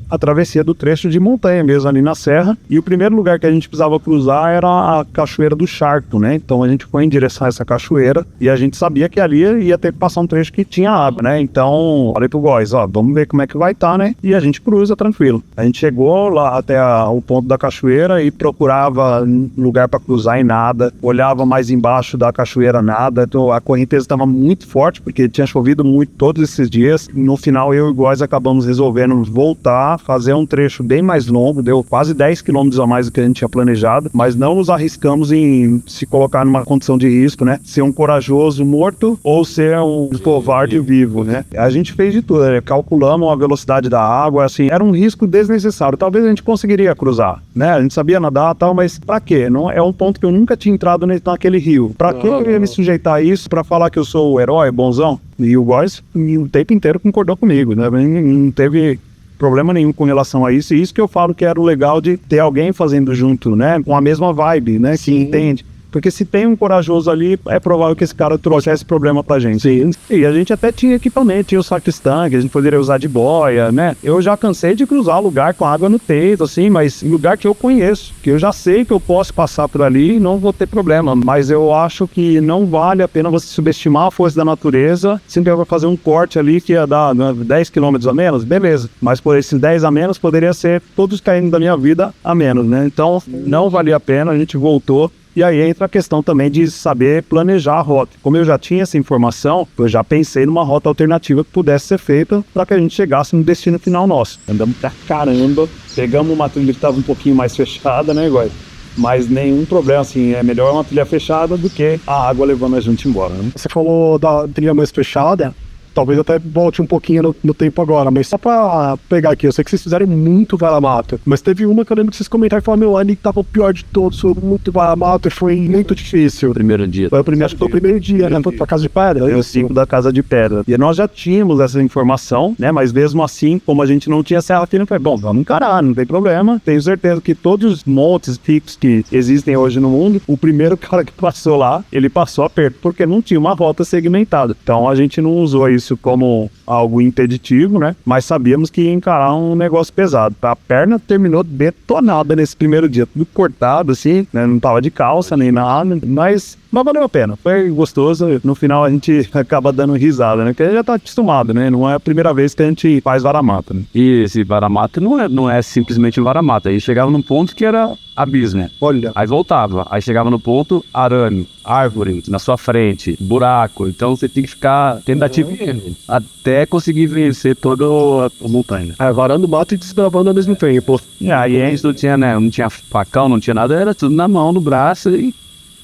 a travessia do trecho de montanha mesmo ali na serra, e o primeiro lugar que a gente precisava cruzar era a Cachoeira do Charco, né? Então a gente foi em direção a essa cachoeira e a gente sabia que ali ia ter que passar um trecho que tinha água, né? Então falei pro Góis, vamos ver como é que vai estar, né? E a gente cruza tranquilo. A gente chegou lá até o ponto da cachoeira e procurava lugar para cruzar e nada, olhava mais embaixo da cachoeira, nada. Então a correnteza estava muito forte porque tinha chovido muito todos esses dias. No final eu e o Góis acabamos resolvendo voltar, fazer um trecho bem mais longo, deu quase 10 quilômetros a mais do que a gente tinha planejado, mas não nos arriscamos em se colocar numa condição de risco, né? Ser um corajoso morto ou ser um covarde vivo, né? A gente fez de tudo, né? Calculamos a velocidade da água, assim, era um risco desnecessário. Talvez a gente conseguiria cruzar, né? A gente sabia nadar e tal, mas pra quê? Não, é um ponto que eu nunca tinha entrado naquele rio. Pra que eu ia me sujeitar a isso pra falar que eu sou o herói, bonzão? E o Góis o tempo inteiro concordou comigo, né? Não teve problema nenhum com relação a isso, e isso que eu falo que era o legal de ter alguém fazendo junto, né, com a mesma vibe, né, que entende. Porque se tem um corajoso ali, é provável que esse cara trouxesse problema pra gente. Sim. E a gente até tinha equipamento, tinha o sacristã, que a gente poderia usar de boia, né? Eu já cansei de cruzar lugar com água no peito, assim, mas lugar que eu conheço, que eu já sei que eu posso passar por ali e não vou ter problema. Mas eu acho que não vale a pena você subestimar a força da natureza. Se eu vou fazer um corte ali que ia dar 10 quilômetros a menos, beleza. Mas por esses 10 a menos, poderia ser todos caindo da minha vida a menos, né? Então, não valia a pena, a gente voltou. E aí entra a questão também de saber planejar a rota. Como eu já tinha essa informação, eu já pensei numa rota alternativa que pudesse ser feita para que a gente chegasse no destino final nosso. Andamos pra caramba, pegamos uma trilha que estava um pouquinho mais fechada, né, Góis? Mas nenhum problema, assim, é melhor uma trilha fechada do que a água levando a gente embora, né? Você falou da trilha mais fechada, talvez até volte um pouquinho no tempo agora, mas só pra pegar aqui, eu sei que vocês fizeram muito vara-mata, mas teve uma que eu lembro que vocês comentaram e falaram, meu, ali que tava o pior de todos, foi muito vara-mata e foi muito difícil. Primeiro dia. Foi o primeiro, acho que foi o primeiro dia, né? Foi pra Casa de Pedra. Foi o 5 da Casa de Pedra. E nós já tínhamos essa informação, né? Mas mesmo assim, como a gente não tinha serra fina, foi bom, vamos encarar, não tem problema. Tenho certeza que todos os montes fixos que existem hoje no mundo, o primeiro cara que passou lá, ele passou aperto, porque não tinha uma rota segmentada. Então a gente não usou isso como algo impeditivo, né? Mas sabíamos que ia encarar um negócio pesado. A perna terminou detonada nesse primeiro dia, tudo cortado assim, né? Não tava de calça nem nada, mas valeu a pena, foi gostoso. No final a gente acaba dando risada, né? Porque a gente já tá acostumado, né? Não é a primeira vez que a gente faz vara-mata, né? E esse vara-mata não é simplesmente vara-mata. Aí chegava num ponto que era abismo, né? Olha. Aí voltava. Aí chegava no ponto, arame, árvore na sua frente, buraco. Então você tem que ficar tentativa e erro até conseguir vencer toda a montanha. Varando o mato e desbravando ao mesmo tempo. E aí a gente não tinha, né? Não tinha facão, não tinha nada, era tudo na mão, no braço e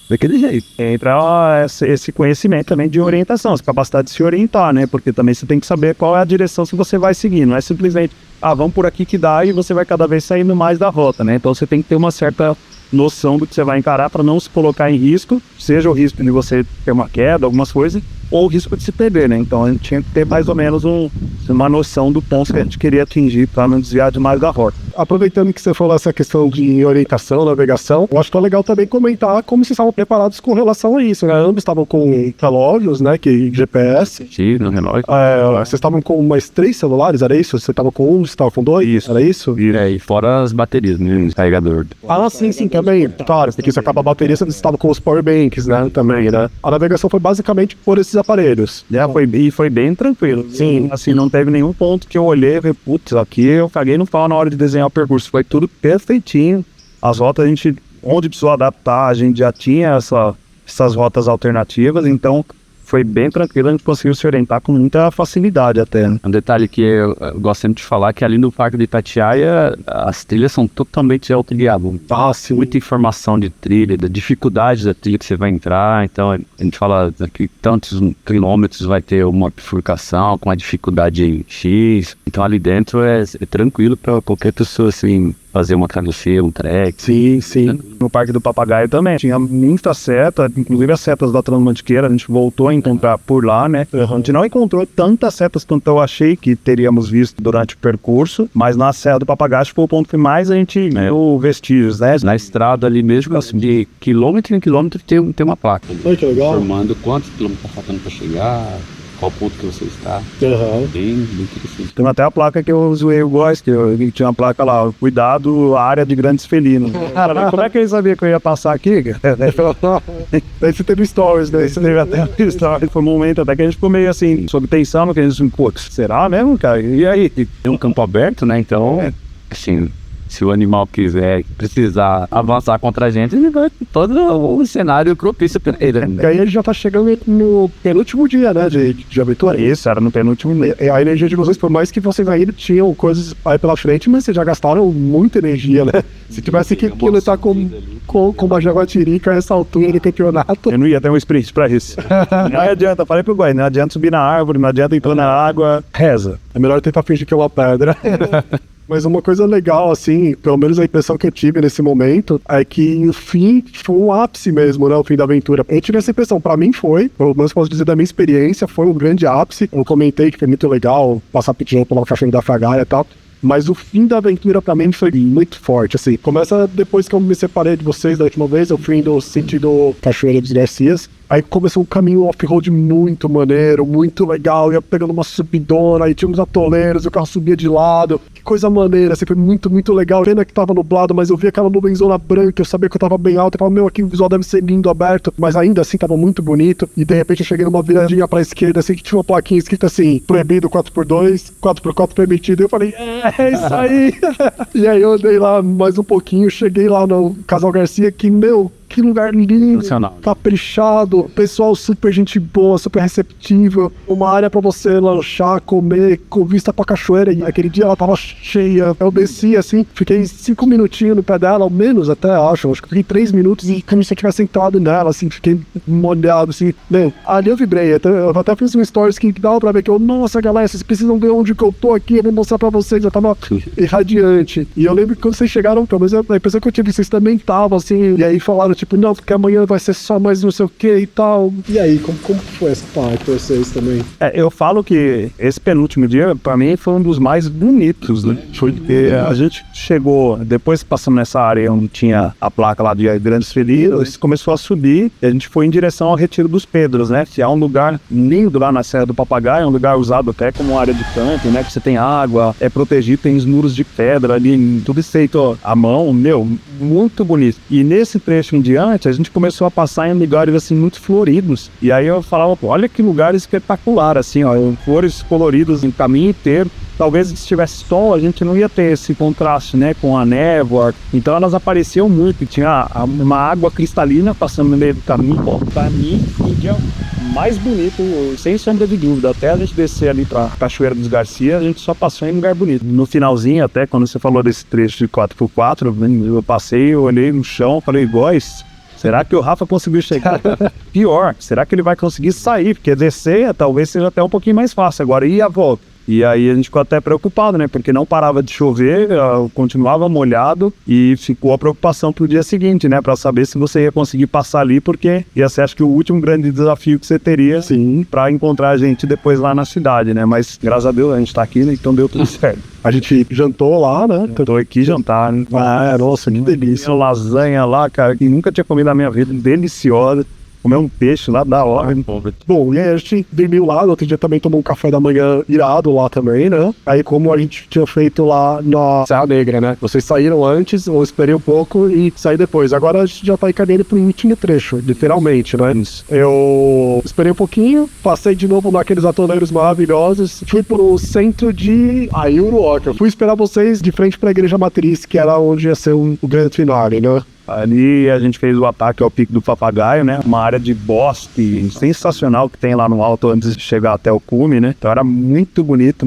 daquele jeito. Entra esse conhecimento também de orientação, essa capacidade de se orientar, né? Porque também você tem que saber qual é a direção que você vai seguir. Não é simplesmente, vamos por aqui que dá e você vai cada vez saindo mais da rota, né? Então você tem que ter uma certa noção do que você vai encarar para não se colocar em risco, seja o risco de você ter uma queda, algumas coisas, ou o risco de se perder, né? Então a gente tinha que ter mais ou menos uma noção do ponto que a gente queria atingir para não desviar demais da rota. Aproveitando que você falou essa questão de orientação, navegação, eu acho que é legal também comentar como vocês estavam preparados com relação a isso, né? Ambos estavam com relógios, né? Que GPS. Sim, no relógio. Vocês estavam com mais 3 celulares, era isso? Você estava com um, você estava com 2? Isso. Era isso? E fora as baterias, né? O carregador. Sim, também. Claro, porque isso acaba a bateria, você estava com os powerbanks, né? Também, né? A navegação foi basicamente por esses aparelhos. Foi bem tranquilo. Sim, assim, não teve nenhum ponto que eu olhei e falei, putz, aqui eu caguei no pau na hora de desenhar o percurso. Foi tudo perfeitinho. As rotas, onde precisou adaptar, a gente já tinha essas rotas alternativas, então foi bem tranquilo, a gente conseguiu se orientar com muita facilidade até, né? Um detalhe que eu gosto sempre de falar, que ali no Parque de Itatiaia, as trilhas são totalmente autoguiadas. Sim. Muita informação de trilha, da dificuldade da trilha que você vai entrar. Então a gente fala que tantos quilômetros vai ter uma bifurcação com a dificuldade X. Então ali dentro é tranquilo para qualquer pessoa assim fazer uma travessia, um trek. Sim, sim. No Parque do Papagaio também. Tinha muita seta, inclusive as setas da Transmantiqueira, a gente voltou a encontrar por lá, né? A gente não encontrou tantas setas quanto eu achei que teríamos visto durante o percurso, mas na Serra do Papagaio foi o ponto que mais a gente viu vestígios, né? Na estrada ali mesmo, assim, de quilômetro em quilômetro tem uma placa ali, Olha que legal. informando quantos quilômetros tá faltando para chegar, qual ponto que você está. Bem interessante. Tem até a placa que eu zoei o Góis, que tinha uma placa lá, cuidado, área de grandes felinos. Cara, como é que ele sabia que eu ia passar aqui? Daí você teve stories, né? Você teve até stories. Foi um momento até que a gente ficou meio assim, sob tensão, que a gente, pô, será mesmo, cara? E aí? Tem um campo aberto, né? Então, assim, se o animal precisar avançar contra a gente, ele vai todo o cenário propício para ele. E aí ele já tá chegando no penúltimo dia, né, de aventura. Isso, era no penúltimo mês. E a energia de vocês, por mais que vocês ainda tinham coisas aí pela frente, mas vocês já gastaram muita energia, né? Se tivesse que lutar com uma jaguatirica a essa altura do campeonato. Eu não ia ter um sprint pra isso. Não adianta, falei pro Góis, não adianta subir na árvore, não adianta entrar na água, reza. É melhor tentar fingir que é uma pedra. Mas uma coisa legal, assim, pelo menos a impressão que eu tive nesse momento, é que o fim foi um ápice mesmo, né? O fim da aventura. Eu tive essa impressão, pra mim foi, pelo menos posso dizer da minha experiência, foi um grande ápice. Eu comentei que foi muito legal passar pedindo pela cachoeira da Fragaia e tal. Mas o fim da aventura pra mim foi muito forte, assim. Começa depois que eu me separei de vocês da última vez, eu fui indo sentido Cachoeira dos Garcias. Aí começou um caminho off-road muito maneiro, muito legal, ia pegando uma subidona, aí tinha uns atoleiros, o carro subia de lado, que coisa maneira, assim, foi muito, muito legal. Pena que tava nublado, mas eu vi aquela nuvenzona branca, eu sabia que eu tava bem alto, eu falava, meu, aqui o visual deve ser lindo, aberto, mas ainda assim tava muito bonito, e de repente eu cheguei numa viradinha pra esquerda, assim, que tinha uma plaquinha escrita assim, proibido 4x2, 4x4 permitido, e eu falei, é isso aí! E aí eu andei lá mais um pouquinho, cheguei lá no Casal Garcia, que, meu, que lugar lindo, caprichado, pessoal super gente boa, super receptível, uma área pra você lanchar, comer, com vista pra cachoeira, e aquele dia ela tava cheia, eu desci assim, fiquei 5 minutinhos no pé dela, ao menos até, acho que fiquei 3 minutos e como se eu tivesse sentado nela, assim, fiquei molhado, assim, bem, ali eu vibrei, eu até fiz um stories que dava pra ver que eu, nossa galera, vocês precisam ver onde que eu tô aqui, eu vou mostrar pra vocês, eu tava irradiante, e eu lembro que quando vocês chegaram, pelo menos a impressão que eu tive, vocês também estavam, assim, e aí falaram, tipo, não, porque amanhã vai ser só mais não sei o que e tal. E aí, como foi essa parte pra vocês também? Eu falo que esse penúltimo dia, pra mim, foi um dos mais bonitos, né? Porque a gente chegou, depois que passamos nessa área onde tinha a placa lá de Grandes Felinos, começou a subir e a gente foi em direção ao Retiro dos Pedros, né? Que é um lugar lindo lá na Serra do Papagaio, é um lugar usado até como área de camping, né? Que você tem água, é protegido, tem os muros de pedra ali, tudo feito à mão, meu, muito bonito. E nesse trecho em diante, a gente começou a passar em lugares assim muito floridos. E aí eu falava, pô, olha que lugar espetacular, assim, ó, flores coloridas em caminho inteiro. Talvez se tivesse sol, a gente não ia ter esse contraste, né, com a névoa. Então elas apareciam muito. Tinha uma água cristalina passando no meio do caminho. Pô, pra mim, o dia mais bonito, sem sombra de dúvida. Até a gente descer ali pra Cachoeira dos Garcia, a gente só passou em lugar bonito. No finalzinho, até quando você falou desse trecho de 4x4, eu passei, eu olhei no chão, falei, Góis, será que o Rafa conseguiu chegar? Pior, será que ele vai conseguir sair? Porque descer talvez seja até um pouquinho mais fácil. Agora, e a volta? E aí a gente ficou até preocupado, né? Porque não parava de chover, continuava molhado e ficou a preocupação pro dia seguinte, né? Pra saber se você ia conseguir passar ali, porque ia ser, acho que, o último grande desafio que você teria, sim, pra encontrar a gente depois lá na cidade, né? Mas, graças a Deus, a gente tá aqui, né? Então deu tudo certo. A gente jantou lá, né? Tô aqui jantar, né? Nossa, que delícia. Tinha lasanha lá, cara, que nunca tinha comido na minha vida, deliciosa. Comer um peixe lá, da hora. Bom, e aí a gente dormiu lá, no outro dia também tomou um café da manhã irado lá também, né? Aí como a gente tinha feito lá na Serra Negra, né? Vocês saíram antes, eu esperei um pouco e saí depois. Agora a gente já tá encaminhando pro último trecho, literalmente, né? Eu esperei um pouquinho, passei de novo naqueles atoleiros maravilhosos, fui pro centro de Ayuruoca. Fui esperar vocês de frente pra igreja matriz, que era onde ia ser o grande finale, né? Ali a gente fez o ataque ao Pico do Papagaio, né? Uma área de bosque sensacional que tem lá no alto antes de chegar até o cume, né? Então era muito bonito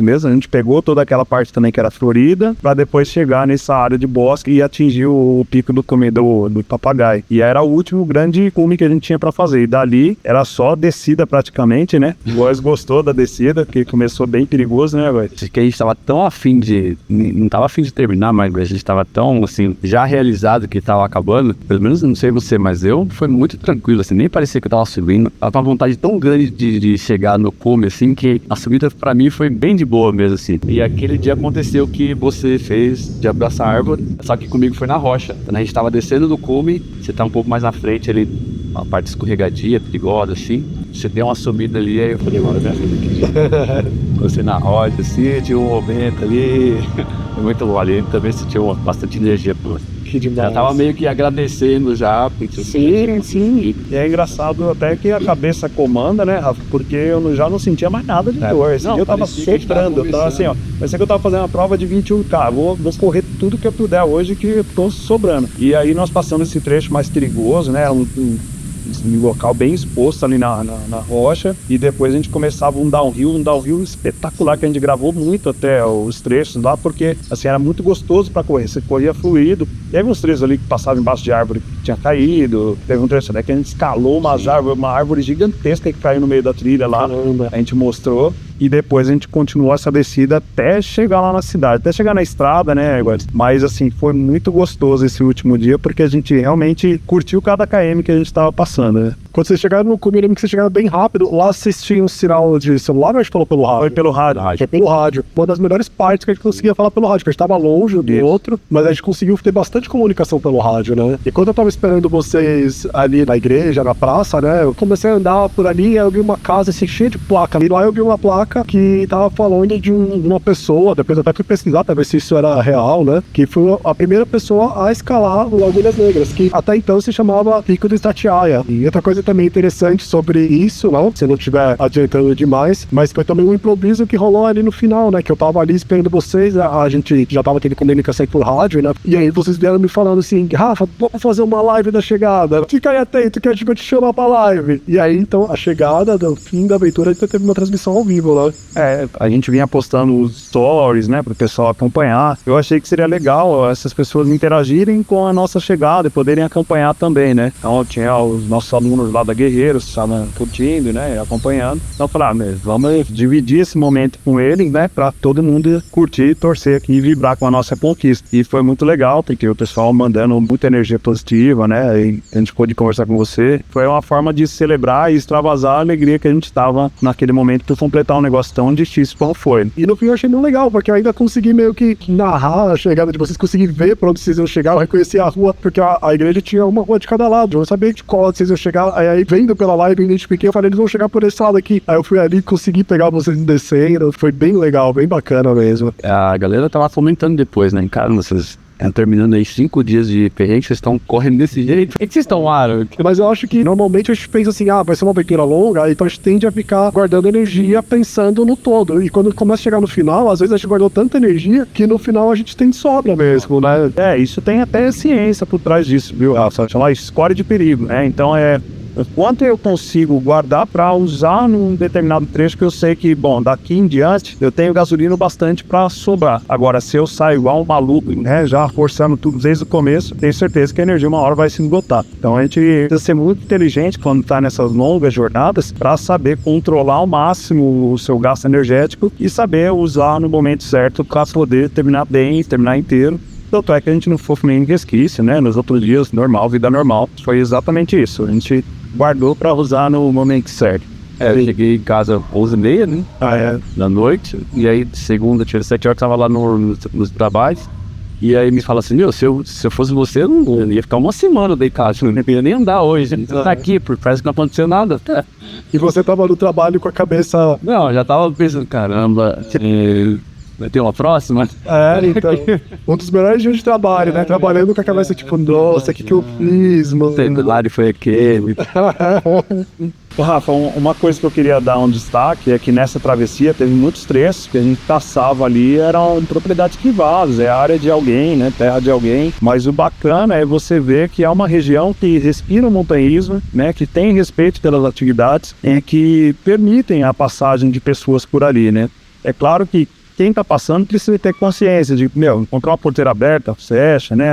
mesmo. A gente pegou toda aquela parte também que era florida, para depois chegar nessa área de bosque e atingir o pico do cume do Papagaio. E era o último grande cume que a gente tinha para fazer. E dali era só descida praticamente, né? O Góis gostou da descida, que começou bem perigoso, né, Góis? Acho que a gente tava tão afim de... Não tava afim de terminar, mas a gente tava tão, assim, já realizado que tava acabando. Pelo menos, não sei você, mas eu foi muito tranquilo, assim, nem parecia que eu tava subindo. Tava com uma vontade tão grande de chegar no cume, assim, que a subida pra mim foi bem de boa mesmo, assim. E aquele dia aconteceu o que você fez de abraçar a árvore, só que comigo foi na rocha. Quando a gente tava descendo do cume, você tá um pouco mais na frente ali, uma parte escorregadia, perigosa, assim. Você deu uma subida ali, aí eu falei, agora minha filha aqui. Você na rocha, assim, tinha um momento ali. Foi muito bom ali, também sentiu bastante energia, pô. Que demais. Já tava meio que agradecendo já. Sim. E é engraçado até que a cabeça comanda, né, Rafa? Porque eu já não sentia mais nada de dor. Esse dia eu tava soprando, eu tava assim, ó. Parecia que eu tava fazendo uma prova de 21K. Vou correr tudo que eu puder hoje que eu tô sobrando. E aí nós passamos esse trecho mais perigoso, né? Um local bem exposto ali na rocha, e depois a gente começava um downhill espetacular, que a gente gravou muito até os trechos lá, porque assim, era muito gostoso para correr, você corria fluido. E aí uns trechos ali que passavam embaixo de árvore que tinha caído, teve um trecho, né, que a gente escalou uma árvore gigantesca que caiu no meio da trilha lá. Caramba. A gente mostrou. E depois a gente continuou essa descida até chegar lá na cidade, até chegar na estrada, né, Góis? Mas assim, foi muito gostoso esse último dia, porque a gente realmente curtiu cada km que a gente estava passando, né? Quando vocês chegaram no cume, eu lembro que vocês chegaram bem rápido. Lá vocês tinham um sinal de celular ou a gente falou pelo rádio? Foi pelo rádio. Foi pelo rádio. Uma das melhores partes que a gente conseguia falar pelo rádio, porque a gente estava longe do outro, mas a gente conseguiu ter bastante comunicação pelo rádio, né? E quando eu tava esperando vocês ali na igreja, na praça, né? Eu comecei a andar por ali e eu vi uma casa assim, cheia de placa. E lá eu vi uma placa que tava falando de uma pessoa, depois eu até fui pesquisar pra ver se isso era real, né? Que foi a primeira pessoa a escalar o Agulhas Negras, que até então se chamava Pico do Itatiaia. E outra coisa também interessante sobre isso, não, se não estiver adiantando demais, mas foi também um improviso que rolou ali no final, né? Que eu tava ali esperando vocês, a gente já tava tendo comunicação por rádio, né? E aí vocês vieram me falando assim, Rafa, vamos fazer uma live da chegada, fica aí atento que a gente vai te chamar pra live. E aí então a chegada do fim da aventura a gente teve uma transmissão ao vivo, né? A gente vinha postando os stories, né, pro pessoal acompanhar. Eu achei que seria legal essas pessoas interagirem com a nossa chegada e poderem acompanhar também, né? Então tinha os nossos alunos lá da Guerreiros que estavam curtindo, né, acompanhando. Então eu falei, vamos dividir esse momento com eles, né, pra todo mundo curtir, torcer aqui e vibrar com a nossa conquista. E foi muito legal, porque o pessoal mandando muita energia positiva, né, e a gente pôde conversar com você. Foi uma forma de celebrar e extravasar a alegria que a gente estava naquele momento por completar um negócio tão difícil como foi. E no fim eu achei muito legal, porque eu ainda consegui meio que narrar a chegada de vocês, consegui ver pra onde vocês iam chegar, eu reconheci a rua, porque a igreja tinha uma rua de cada lado, eu sabia de qual vocês iam chegar, aí vendo pela live, eu identifiquei, eu falei, eles vão chegar por esse lado aqui. Aí eu fui ali, consegui pegar vocês descendo, foi bem legal, bem bacana mesmo. A galera tava comentando depois, né, cara, vocês... terminando aí 5 dias de perrengue, vocês estão correndo desse jeito. Por que vocês estão lá? Mas eu acho que normalmente a gente pensa assim, vai ser uma aventura longa, então a gente tende a ficar guardando energia pensando no todo. E quando começa a chegar no final, às vezes a gente guardou tanta energia que no final a gente tem sobra mesmo, né? Isso tem até ciência por trás disso, viu? Chama score de perigo, né? Então quanto eu consigo guardar para usar num determinado trecho que eu sei que, bom, daqui em diante eu tenho gasolina bastante para sobrar. Agora, se eu saio igual um maluco, né, já forçando tudo desde o começo, tenho certeza que a energia uma hora vai se esgotar. Então a gente precisa ser muito inteligente quando está nessas longas jornadas para saber controlar ao máximo o seu gasto energético e saber usar no momento certo para poder terminar bem, terminar inteiro. Tanto é que a gente não foi nem resquício, né? Nos outros dias, normal, vida normal. Foi exatamente isso. A gente guardou para usar no momento certo. Eu cheguei em casa 11h30, né? Da noite. E aí, segunda, tinha 7 horas, tava lá nos trabalhos. E aí me fala assim, se eu fosse você, eu não ia ficar uma semana deitado. Não ia nem andar hoje. Você tá aqui, parece que não aconteceu nada. E você tava no trabalho com a cabeça... Não, já tava pensando, caramba... Vai ter uma próxima? Então, um dos melhores dias de trabalho, né? Trabalhando com a cabeça tipo, nossa, o que eu fiz, mano? O cenário foi aquele. Ô, Rafa, uma coisa que eu queria dar um destaque é que nessa travessia teve muitos trechos que a gente passava ali, eram propriedades privadas, é área de alguém, né, terra de alguém, mas o bacana é você ver que é uma região que respira o montanhismo, né, que tem respeito pelas atividades, que permitem a passagem de pessoas por ali, né. É claro que quem tá passando precisa ter consciência de, encontrou uma porteira aberta, fecha, né?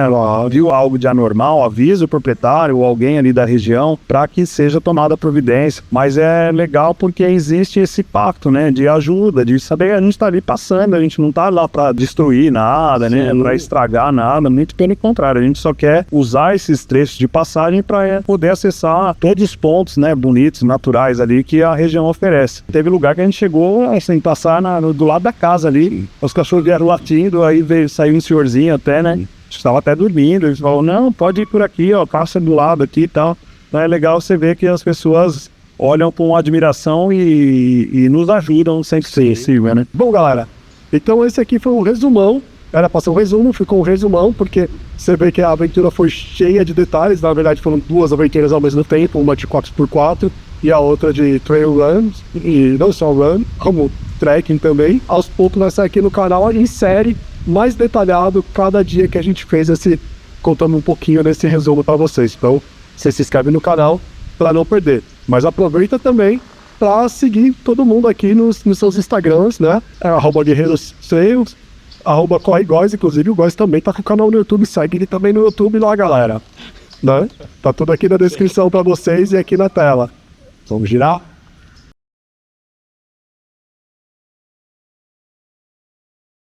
Viu algo de anormal, avisa o proprietário ou alguém ali da região para que seja tomada providência. Mas é legal porque existe esse pacto, né? De ajuda, de saber que a gente tá ali passando, a gente não tá lá para destruir nada, né? Para estragar nada, muito pelo contrário, a gente só quer usar esses trechos de passagem para poder acessar todos os pontos, né? Bonitos, naturais ali que a região oferece. Teve lugar que a gente chegou assim, passar do lado da casa ali, os cachorros vieram latindo, aí saiu um senhorzinho até, né? Estava até dormindo, eles falaram, não, pode ir por aqui, ó, passa do lado aqui e tal. Então é legal você ver que as pessoas olham com admiração e nos ajudam sempre que possível, né? Bom, galera, então esse aqui foi um resumão. Era pra ser um resumo, ficou um resumão, porque você vê que a aventura foi cheia de detalhes. Na verdade foram duas aventuras ao mesmo tempo, uma de 4x4 e a outra de trail runs, e não só run, como trekking também. Aos poucos vai sair aqui no canal em série, mais detalhado, cada dia que a gente fez contando um pouquinho desse resumo para vocês. Então, você se inscreve no canal para não perder. Mas aproveita também para seguir todo mundo aqui nos seus Instagrams, né? @guerreirostrails, @corregóis, inclusive o Góis também tá com o canal no YouTube, segue ele também no YouTube lá, galera. Né? Tá tudo aqui na descrição para vocês e aqui na tela. Vamos girar?